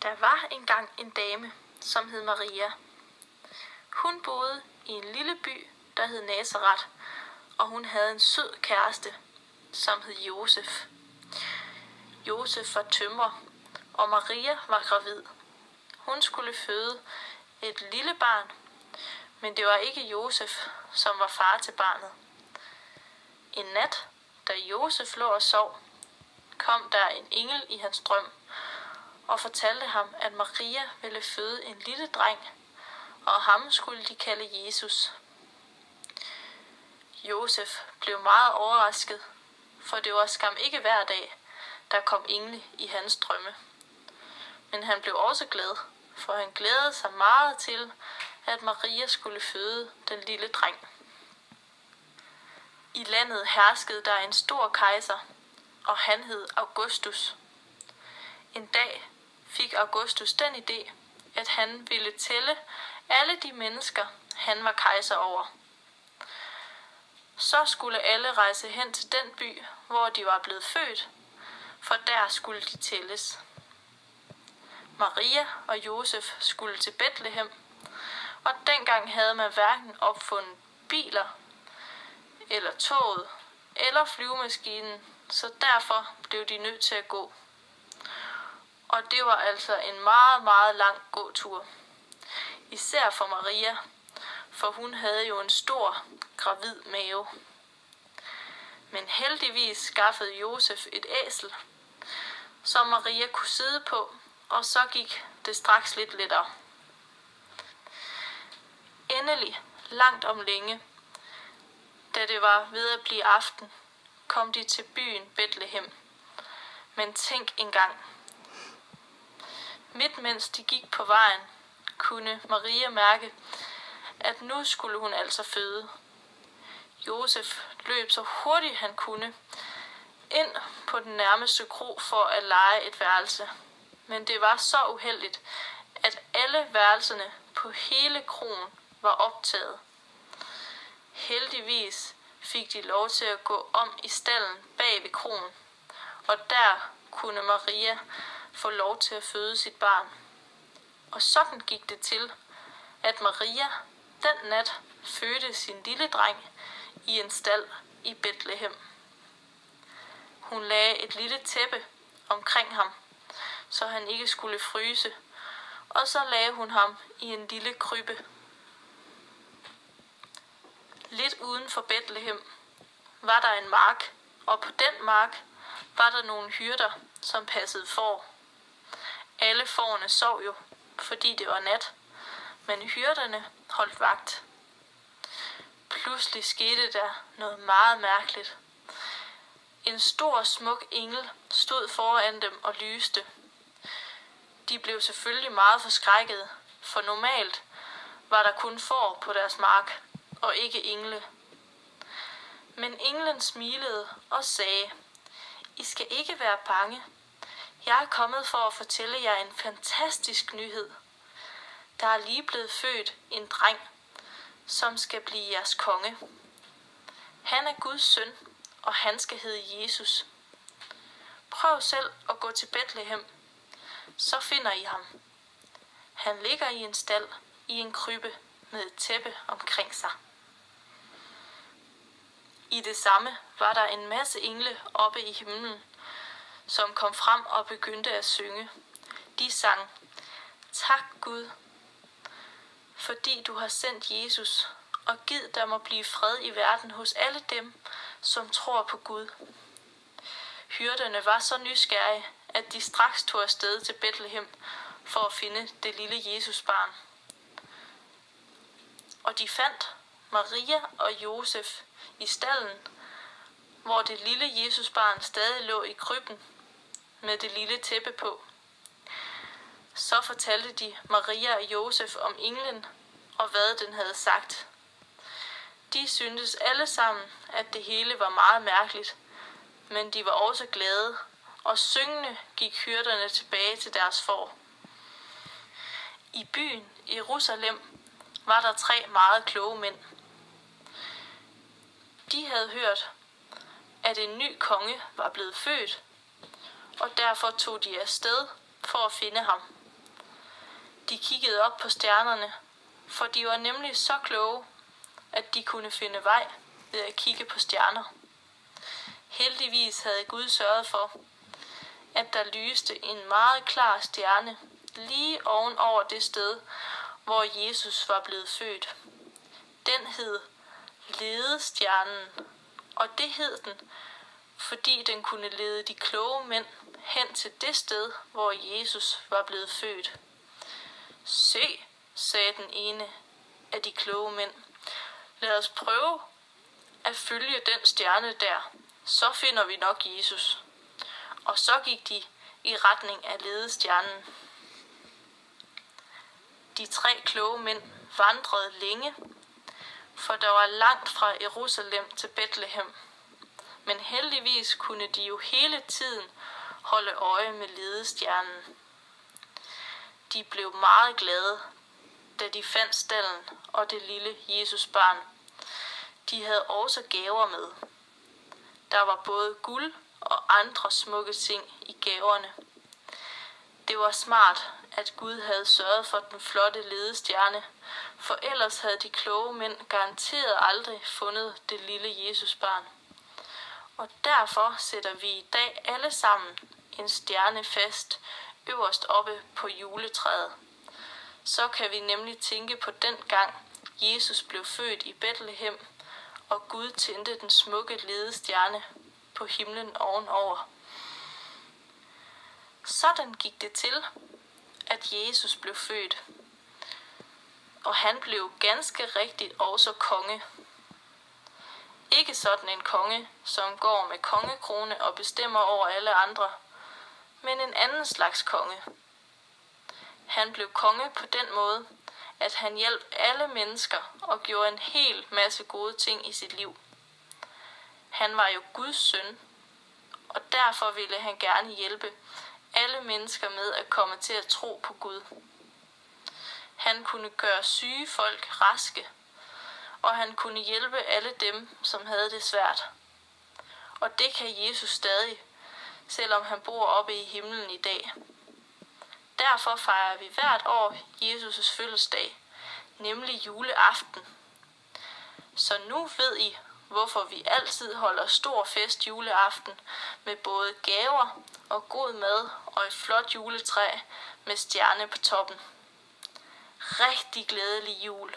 Der var engang en dame, som hed Maria. Hun boede i en lille by, der hed Nazaret, og hun havde en sød kæreste, som hed Josef. Josef var tømrer, og Maria var gravid. Hun skulle føde et lille barn, men det var ikke Josef, som var far til barnet. En nat, da Josef lå og sov, kom der en engel i hans drøm og fortalte ham, at Maria ville føde en lille dreng, og ham skulle de kalde Jesus. Josef blev meget overrasket, for det var skam ikke hver dag, der kom engle i hans drømme. Men han blev også glad, for han glædede sig meget til, at Maria skulle føde den lille dreng. I landet herskede der en stor kejser, og han hed Augustus. En dag fik Augustus den idé, at han ville tælle alle de mennesker, han var kejser over. Så skulle alle rejse hen til den by, hvor de var blevet født, for der skulle de tælles. Maria og Josef skulle til Betlehem, og dengang havde man hverken opfundet biler, eller toget, eller flyvemaskinen, så derfor blev de nødt til at gå. Og det var altså en meget, meget lang gåtur. Især for Maria, for hun havde jo en stor, gravid mave. Men heldigvis skaffede Josef et æsel, som Maria kunne sidde på, og så gik det straks lidt lettere. Endelig, langt om længe, da det var ved at blive aften, kom de til byen Betlehem. Men tænk engang. Midt mens de gik på vejen, kunne Maria mærke, at nu skulle hun altså føde. Josef løb så hurtigt han kunne ind på den nærmeste kro for at leje et værelse. Men det var så uheldigt, at alle værelserne på hele kroen var optaget. Heldigvis fik de lov til at gå om i stallen bag ved kroen, og der kunne Maria få lov til at føde sit barn. Og sådan gik det til, at Maria den nat fødte sin lille dreng i en stald i Betlehem. Hun lagde et lille tæppe omkring ham, så han ikke skulle fryse, og så lagde hun ham i en lille krybbe. Lidt uden for Betlehem var der en mark, og på den mark var der nogle hyrder, som passede får. Alle fårene sov jo, fordi det var nat, men hyrderne holdt vagt. Pludselig skete der noget meget mærkeligt. En stor, smuk engel stod foran dem og lyste. De blev selvfølgelig meget forskrækkede, for normalt var der kun får på deres mark, og ikke engle. Men englen smilede og sagde, I skal ikke være bange. Jeg er kommet for at fortælle jer en fantastisk nyhed. Der er lige blevet født en dreng, som skal blive jeres konge. Han er Guds søn, og han skal hedde Jesus. Prøv selv at gå til Betlehem, så finder I ham. Han ligger i en stald i en krybbe med et tæppe omkring sig. I det samme var der en masse engle oppe i himlen, som kom frem og begyndte at synge. De sang, tak Gud, fordi du har sendt Jesus, og gid der må blive fred i verden hos alle dem, som tror på Gud. Hyrderne var så nysgerrige, at de straks tog afsted til Betlehem for at finde det lille Jesusbarn. Og de fandt Maria og Josef i stallen, hvor det lille Jesusbarn stadig lå i krybben med det lille tæppe på. Så fortalte de Maria og Josef om englen og hvad den havde sagt. De syntes alle sammen, at det hele var meget mærkeligt, men de var også glade, og syngende gik hyrderne tilbage til deres får. I byen Jerusalem var der 3 meget kloge mænd. De havde hørt, at en ny konge var blevet født, og derfor tog de afsted for at finde ham. De kiggede op på stjernerne, for de var nemlig så kloge, at de kunne finde vej ved at kigge på stjerner. Heldigvis havde Gud sørget for, at der lyste en meget klar stjerne lige oven over det sted, hvor Jesus var blevet født. Den hed Ledestjernen, og det hed den, fordi den kunne lede de kloge mænd hen til det sted, hvor Jesus var blevet født. Se, sagde den ene af de kloge mænd. Lad os prøve at følge den stjerne der, så finder vi nok Jesus. Og så gik de i retning af ledestjernen. De 3 kloge mænd vandrede længe, for der var langt fra Jerusalem til Betlehem. Men heldigvis kunne de jo hele tiden holde øje med ledestjernen. De blev meget glade, da de fandt stalden og det lille Jesusbarn. De havde også gaver med. Der var både guld og andre smukke ting i gaverne. Det var smart, at Gud havde sørget for den flotte ledestjerne, for ellers havde de kloge mænd garanteret aldrig fundet det lille Jesusbarn. Og derfor sætter vi i dag alle sammen en stjerne fast øverst oppe på juletræet. Så kan vi nemlig tænke på den gang Jesus blev født i Betlehem, og Gud tændte den smukke ledestjerne på himlen ovenover. Sådan gik det til, at Jesus blev født. Og han blev ganske rigtigt også konge. Ikke sådan en konge, som går med kongekrone og bestemmer over alle andre, men en anden slags konge. Han blev konge på den måde, at han hjalp alle mennesker og gjorde en hel masse gode ting i sit liv. Han var jo Guds søn, og derfor ville han gerne hjælpe alle mennesker med at komme til at tro på Gud. Han kunne gøre syge folk raske, og han kunne hjælpe alle dem, som havde det svært. Og det kan Jesus stadig, selvom han bor oppe i himlen i dag. Derfor fejrer vi hvert år Jesus' fødselsdag, nemlig juleaften. Så nu ved I, hvorfor vi altid holder stor fest juleaften med både gaver og god mad og et flot juletræ med stjerne på toppen. Rigtig glædelig jul.